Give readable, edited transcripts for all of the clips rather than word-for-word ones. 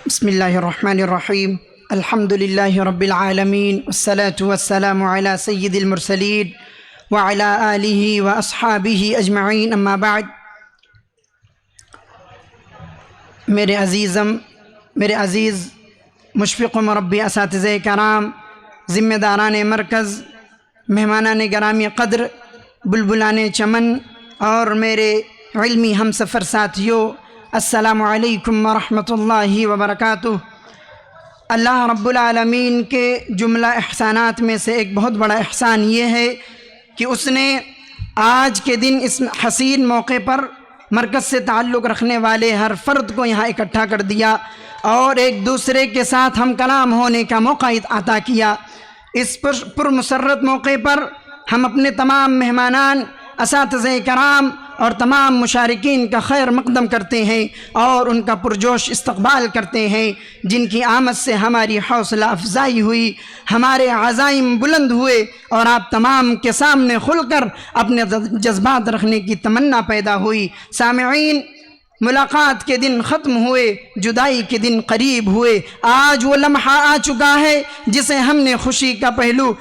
بسم اللہ الرحمن الرحیم الحمد للہ رب العالمین والصلاة والسلام علی سید المرسلین وعلی آلہ واصحابہ اجمعین اما بعد۔ میرے عزیز مشفق و مربی اساتذہ کرام، ذمہ داران مرکز، مہمانان گرامی قدر، بلبلان چمن اور میرے علمی ہم سفر ساتھیوں، السلام علیکم ورحمۃ اللہ وبرکاتہ۔ اللہ رب العالمین کے جملہ احسانات میں سے ایک بہت بڑا احسان یہ ہے کہ اس نے آج کے دن اس حسین موقع پر مرکز سے تعلق رکھنے والے ہر فرد کو یہاں اکٹھا کر دیا اور ایک دوسرے کے ساتھ ہم کلام ہونے کا موقع عطا کیا۔ اس پرمسرت موقع پر ہم اپنے تمام مہمانان، اساتذہ کرام اور تمام مشارکین کا خیر مقدم کرتے ہیں اور ان کا پرجوش استقبال کرتے ہیں، جن کی آمد سے ہماری حوصلہ افزائی ہوئی، ہمارے عزائم بلند ہوئے اور آپ تمام کے سامنے کھل کر اپنے جذبات رکھنے کی تمنا پیدا ہوئی۔ سامعین، ملاقات کے دن ختم ہوئے، جدائی کے دن قریب ہوئے۔ آج وہ لمحہ آ چکا ہے جسے ہم نے خوشی کا پہلو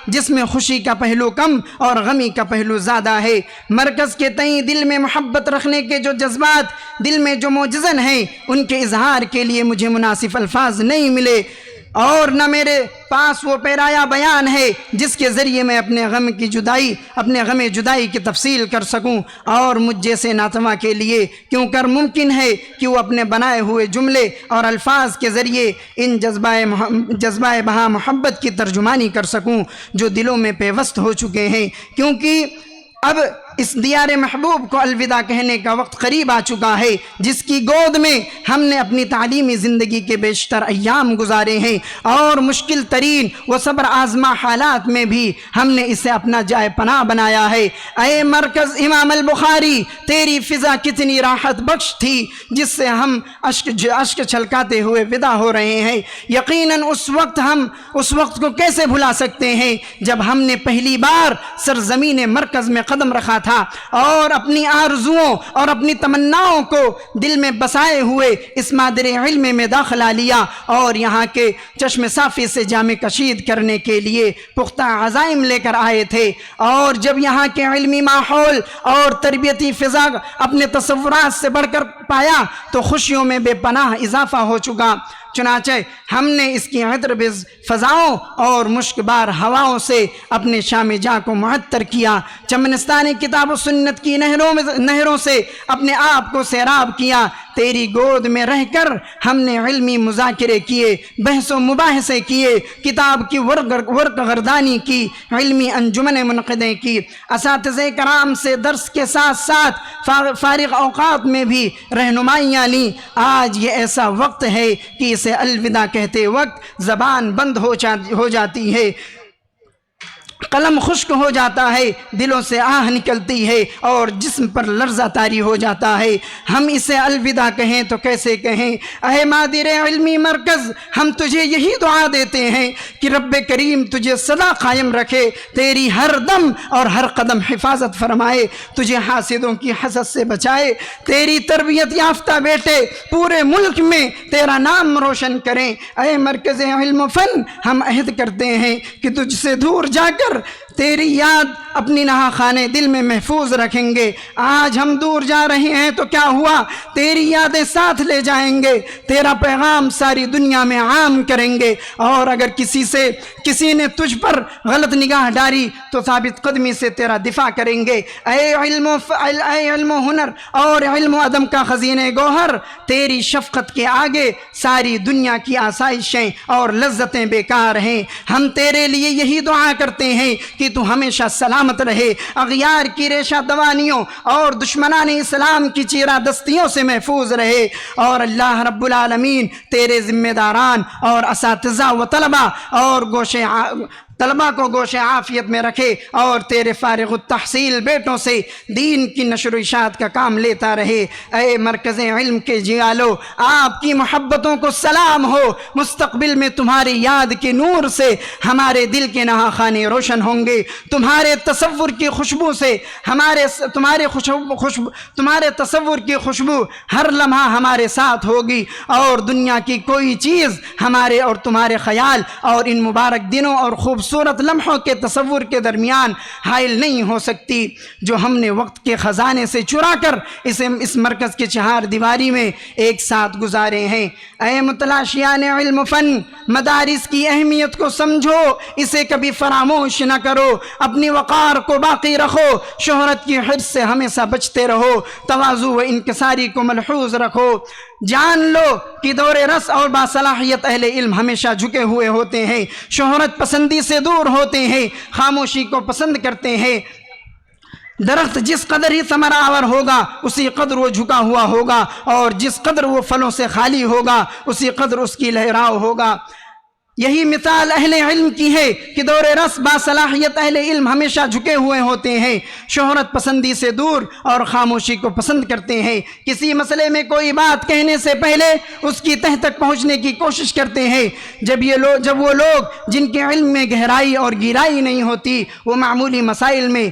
جس میں خوشی کا پہلو کم اور غمی کا پہلو زیادہ ہے۔ مرکز کے تئیں دل میں محبت رکھنے کے جو جذبات دل میں جو موجزن ہیں، ان کے اظہار کے لیے مجھے مناسب الفاظ نہیں ملے اور نہ میرے پاس وہ پیرایا بیان ہے جس کے ذریعے میں اپنے غم جدائی کی تفصیل کر سکوں، اور مجھ جیسے ناتواں کے لیے کیوں کر ممکن ہے کہ وہ اپنے بنائے ہوئے جملے اور الفاظ کے ذریعے ان جذبہ بہا محبت کی ترجمانی کر سکوں جو دلوں میں پیوست ہو چکے ہیں، کیونکہ اب اس دیار محبوب کو الوداع کہنے کا وقت قریب آ چکا ہے، جس کی گود میں ہم نے اپنی تعلیمی زندگی کے بیشتر ایام گزارے ہیں اور مشکل ترین و صبر آزما حالات میں بھی ہم نے اسے اپنا جائے پناہ بنایا ہے۔ اے مرکز امام البخاری، تیری فضا کتنی راحت بخش تھی جس سے ہم اشک چھلکاتے ہوئے ودا ہو رہے ہیں۔ یقیناً اس وقت کو کیسے بھلا سکتے ہیں جب ہم نے پہلی بار سرزمین مرکز میں قدم رکھا تھا اور اپنی آرزوؤں اور اپنی تمناؤں کو دل میں بسائے ہوئے اس مادر علم میں داخلہ لیا اور یہاں کے چشم صافی سے جامع کشید کرنے کے لیے پختہ عزائم لے کر آئے تھے، اور جب یہاں کے علمی ماحول اور تربیتی فضا اپنے تصورات سے بڑھ کر پایا تو خوشیوں میں بے پناہ اضافہ ہو چکا۔ چنانچہ ہم نے اس کی عطر بز فضاؤں اور مشکبار ہواؤں سے اپنے شام جاں کو معطر کیا، چمنستانی کتاب و سنت کی نہروں سے اپنے آپ کو سیراب کیا۔ تیری گود میں رہ کر ہم نے علمی مذاکرے کیے، بحث و مباحثے کیے، کتاب کی ورق گردانی کی، علمی انجمن منعقدیں کی، اساتذہ کرام سے درس کے ساتھ ساتھ فارغ اوقات میں بھی رہنمائیاں لیں۔ آج یہ ایسا وقت ہے کہ اسے الوداع کہتے وقت زبان بند ہو جاتی ہے، قلم خشک ہو جاتا ہے، دلوں سے آہ نکلتی ہے اور جسم پر لرزہ طاری ہو جاتا ہے۔ ہم اسے الوداع کہیں تو کیسے کہیں؟ اے مادر علمی مرکز، ہم تجھے یہی دعا دیتے ہیں کہ رب کریم تجھے سدا قائم رکھے، تیری ہر دم اور ہر قدم حفاظت فرمائے، تجھے حاسدوں کی حسد سے بچائے، تیری تربیت یافتہ بیٹے پورے ملک میں تیرا نام روشن کریں۔ اے مرکز علم و فن، ہم عہد کرتے ہیں کہ تجھ سے دور جا کر تیری یاد اپنی نہا خانے دل میں محفوظ رکھیں گے۔ آج ہم دور جا رہے ہیں تو کیا ہوا، تیری یادیں ساتھ لے جائیں گے، تیرا پیغام ساری دنیا میں عام کریں گے، اور اگر کسی نے تجھ پر غلط نگاہ ڈاری تو ثابت قدمی سے تیرا دفاع کریں گے۔ اے علم و ہنر اور علم و ادب کا خزینہ گوہر، تیری شفقت کے آگے ساری دنیا کی آسائشیں اور لذتیں بیکار ہیں۔ ہم تیرے لیے یہی دعا کرتے ہیں کہ تو ہمیشہ سلامت رہے، اغیار کی ریشہ دوانیوں اور دشمنان اسلام کی چیرہ دستیوں سے محفوظ رہے، اور اللہ رب العالمین تیرے ذمہ داران اور اساتذہ و طلبہ اور طلبہ کو گوش عافیت میں رکھے اور تیرے فارغ التحصیل بیٹوں سے دین کی نشر و اشاعت کا کام لیتا رہے۔ اے مرکز علم کے جیالو، آپ کی محبتوں کو سلام ہو، مستقبل میں تمہاری یاد کے نور سے ہمارے دل کے نہاخانے روشن ہوں گے، تمہارے تصور کی خوشبو سے تمہارے تصور کی خوشبو ہر لمحہ ہمارے ساتھ ہوگی، اور دنیا کی کوئی چیز ہمارے اور تمہارے خیال اور ان مبارک دنوں اور خوبصورت لمحوں کے تصور کے درمیان حائل نہیں ہو سکتی جو ہم نے وقت کے خزانے سے چرا کر اس مرکز کے چہار دیواری میں ایک ساتھ گزارے ہیں۔ اے متلاشیان علم فن، مدارس کی اہمیت کو سمجھو، اسے کبھی فراموش نہ کرو، اپنی وقار کو باقی رکھو، شہرت کی حرص سے ہمیشہ بچتے رہو، تواضع و انکساری کو ملحوظ رکھو۔ جان لو کہ دور رس اور باصلاحیت اہل علم ہمیشہ جھکے ہوئے ہوتے ہیں، شہرت پسندی سے دور ہوتے ہیں، خاموشی کو پسند کرتے ہیں۔ درخت جس قدر ہی ثمر آور ہوگا اسی قدر وہ جھکا ہوا ہوگا، اور جس قدر وہ پھلوں سے خالی ہوگا اسی قدر اس کی لہراؤ ہوگا۔ یہی مثال اہل علم کی ہے کہ دور رس باصلاحیت اہل علم ہمیشہ جھکے ہوئے ہوتے ہیں، شہرت پسندی سے دور اور خاموشی کو پسند کرتے ہیں، کسی مسئلے میں کوئی بات کہنے سے پہلے اس کی تہ تک پہنچنے کی کوشش کرتے ہیں۔ جب وہ لوگ جن کے علم میں گہرائی اور گہرائی نہیں ہوتی وہ معمولی مسائل میں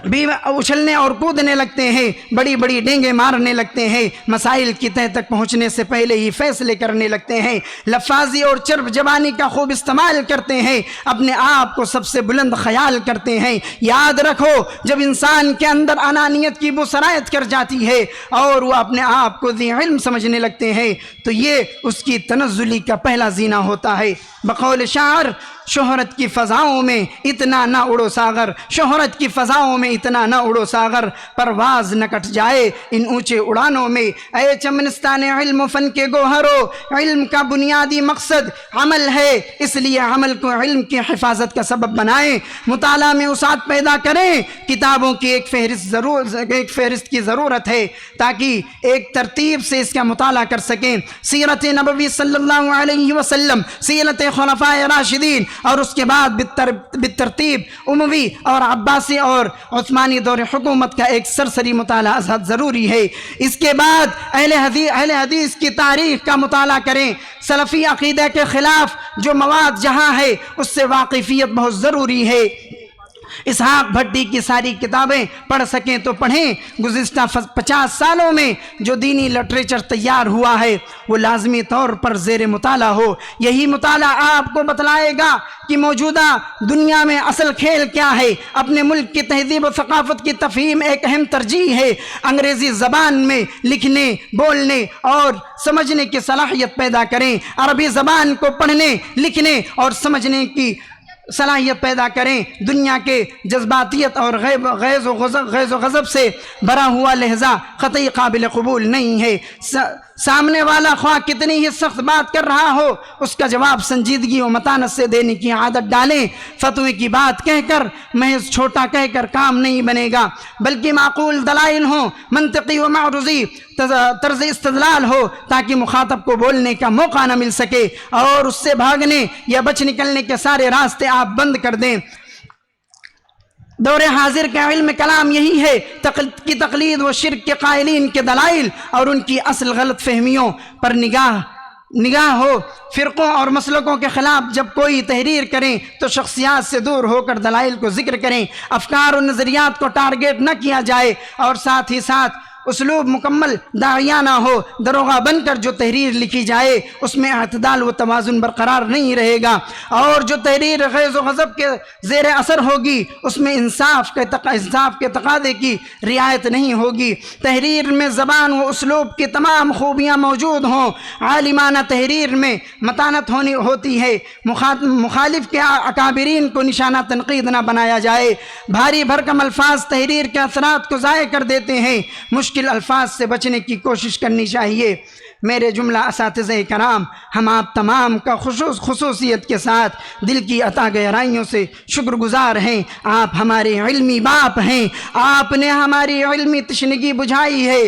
بھی اچھلنے اور کودنے لگتے ہیں، بڑی بڑی ڈینگیں مارنے لگتے ہیں، مسائل کی تہ تک پہنچنے سے پہلے ہی فیصلے کرنے لگتے ہیں، لفاظی اور چرب زبانی کا خوب استعمال کرتے ہیں، اپنے آپ کو سب سے بلند خیال کرتے ہیں۔ یاد رکھو، جب انسان کے اندر انانیت کی بسرایت کر جاتی ہے اور وہ اپنے آپ کو ذی علم سمجھنے لگتے ہیں تو یہ اس کی تنزلی کا پہلا زینہ ہوتا ہے۔ بقول شاعر، شہرت کی فضاؤں میں اتنا نہ اڑو ساغر، شہرت کی فضاؤں میں اتنا نہ اڑو ساغر، پرواز نہ کٹ جائے ان اونچے اڑانوں میں۔ اے چمنستان علم و فن کے گوہرو، علم کا بنیادی مقصد عمل ہے، اس لیے عمل کو علم کی حفاظت کا سبب بنائیں، مطالعہ میں وسعت پیدا کریں۔ کتابوں کی ایک فہرست کی ضرورت ہے تاکہ ایک ترتیب سے اس کا مطالعہ کر سکیں۔ سیرت نبوی صلی اللہ علیہ وسلم، سیرت خلفائے راشدین، اور اس کے بعد بالترتیب اموی اور عباسی اور عثمانی دور حکومت کا ایک سرسری مطالعہ ازحد ضروری ہے۔ اس کے بعد اہل حدیث کی تاریخ کا مطالعہ کریں، سلفی عقیدہ کے خلاف جو مواد جہاں ہے اس سے واقفیت بہت ضروری ہے۔ اسحاق بھٹی کی ساری کتابیں پڑھ سکیں تو پڑھیں۔ گزشتہ 50 سالوں میں جو دینی لٹریچر تیار ہوا ہے وہ لازمی طور پر زیر مطالعہ ہو۔ یہی مطالعہ آپ کو بتلائے گا کہ موجودہ دنیا میں اصل کھیل کیا ہے۔ اپنے ملک کی تہذیب و ثقافت کی تفہیم ایک اہم ترجیح ہے۔ انگریزی زبان میں لکھنے، بولنے اور سمجھنے کی صلاحیت پیدا کریں، عربی زبان کو پڑھنے، لکھنے اور سمجھنے کی صلاحیت پیدا کریں۔ دنیا کے جذباتیت اور غیظ و غضب سے بھرا ہوا لہجہ قطعی قابل قبول نہیں ہے۔ سامنے والا خواہ کتنی ہی سخت بات کر رہا ہو اس کا جواب سنجیدگی و متانت سے دینے کی عادت ڈالیں۔ فتوے کی بات کہہ کر محض چھوٹا کہہ کر کام نہیں بنے گا، بلکہ معقول دلائل ہوں، منطقی و معروضی طرز استدلال ہو تاکہ مخاطب کو بولنے کا موقع نہ مل سکے اور اس سے بھاگنے یا بچ نکلنے کے سارے راستے آپ بند کر دیں۔ دور حاضر کا علم کلام یہی ہے کہ تقلید و شرک کے قائلین کے دلائل اور ان کی اصل غلط فہمیوں پر نگاہ ہو۔ فرقوں اور مسلکوں کے خلاف جب کوئی تحریر کریں تو شخصیات سے دور ہو کر دلائل کو ذکر کریں، افکار و نظریات کو ٹارگیٹ نہ کیا جائے، اور ساتھ ہی ساتھ اسلوب مکمل داعیانہ ہو۔ دروغہ بن کر جو تحریر لکھی جائے اس میں اعتدال و توازن برقرار نہیں رہے گا، اور جو تحریر غیظ و غضب کے زیر اثر ہوگی اس میں انصاف کے تقاضے کی رعایت نہیں ہوگی۔ تحریر میں زبان و اسلوب کی تمام خوبیاں موجود ہوں۔ عالمانہ تحریر میں متانت ہوتی ہے، مخالف کے اکابرین کو نشانہ تنقید نہ بنایا جائے۔ بھاری بھرکم الفاظ تحریر کے اثرات کو ضائع کر دیتے ہیں۔ مشکل الفاظ سے بچنے کی کوشش کرنی چاہیے۔ میرے جملہ اساتذہ کرام، ہم آپ تمام کا خصوصیت کے ساتھ دل کی عطا گہرائیوں سے شکر گزار ہیں۔ آپ ہمارے علمی باپ ہیں، آپ نے ہماری علمی تشنگی بجھائی ہے،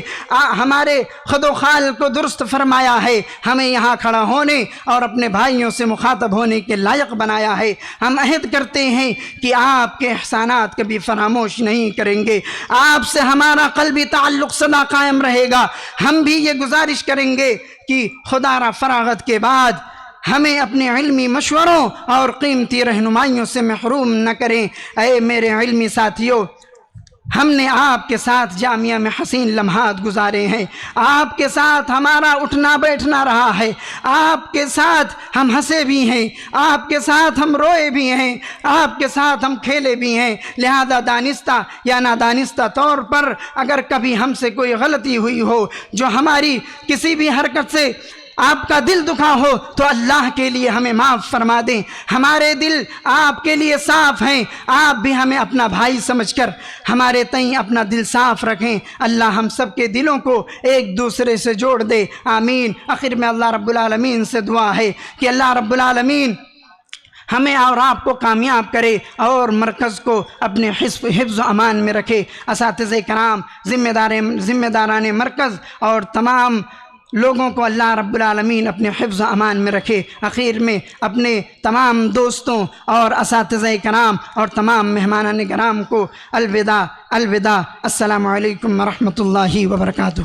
ہمارے خد و خال کو درست فرمایا ہے، ہمیں یہاں کھڑا ہونے اور اپنے بھائیوں سے مخاطب ہونے کے لائق بنایا ہے۔ ہم عہد کرتے ہیں کہ آپ کے احسانات کبھی فراموش نہیں کریں گے، آپ سے ہمارا قلبی تعلق سدا قائم رہے گا۔ ہم بھی یہ گزارش کریں گے کہ خدا را فراغت کے بعد ہمیں اپنے علمی مشوروں اور قیمتی رہنمائیوں سے محروم نہ کریں۔ اے میرے علمی ساتھیوں، ہم نے آپ کے ساتھ جامعہ میں حسین لمحات گزارے ہیں، آپ کے ساتھ ہمارا اٹھنا بیٹھنا رہا ہے، آپ کے ساتھ ہم ہنسے بھی ہیں، آپ کے ساتھ ہم روئے بھی ہیں، آپ کے ساتھ ہم کھیلے بھی ہیں۔ لہذا دانستہ یا نادانستہ طور پر اگر کبھی ہم سے کوئی غلطی ہوئی ہو، جو ہماری کسی بھی حرکت سے آپ کا دل دکھا ہو، تو اللہ کے لیے ہمیں معاف فرما دیں۔ ہمارے دل آپ کے لیے صاف ہیں، آپ بھی ہمیں اپنا بھائی سمجھ کر ہمارے تئیں اپنا دل صاف رکھیں۔ اللہ ہم سب کے دلوں کو ایک دوسرے سے جوڑ دے، آمین۔ آخر میں اللہ رب العالمین سے دعا ہے کہ اللہ رب العالمین ہمیں اور آپ کو کامیاب کرے اور مرکز کو اپنے حفظ و امان میں رکھے۔ اساتذہ کرام، ذمہ داران مرکز اور تمام لوگوں کو اللہ رب العالمین اپنے حفظ و امان میں رکھے۔ اخیر میں اپنے تمام دوستوں اور اساتذہ کرام اور تمام مہمانان کرام کو الوداع۔ السلام علیکم ورحمۃ اللہ وبرکاتہ۔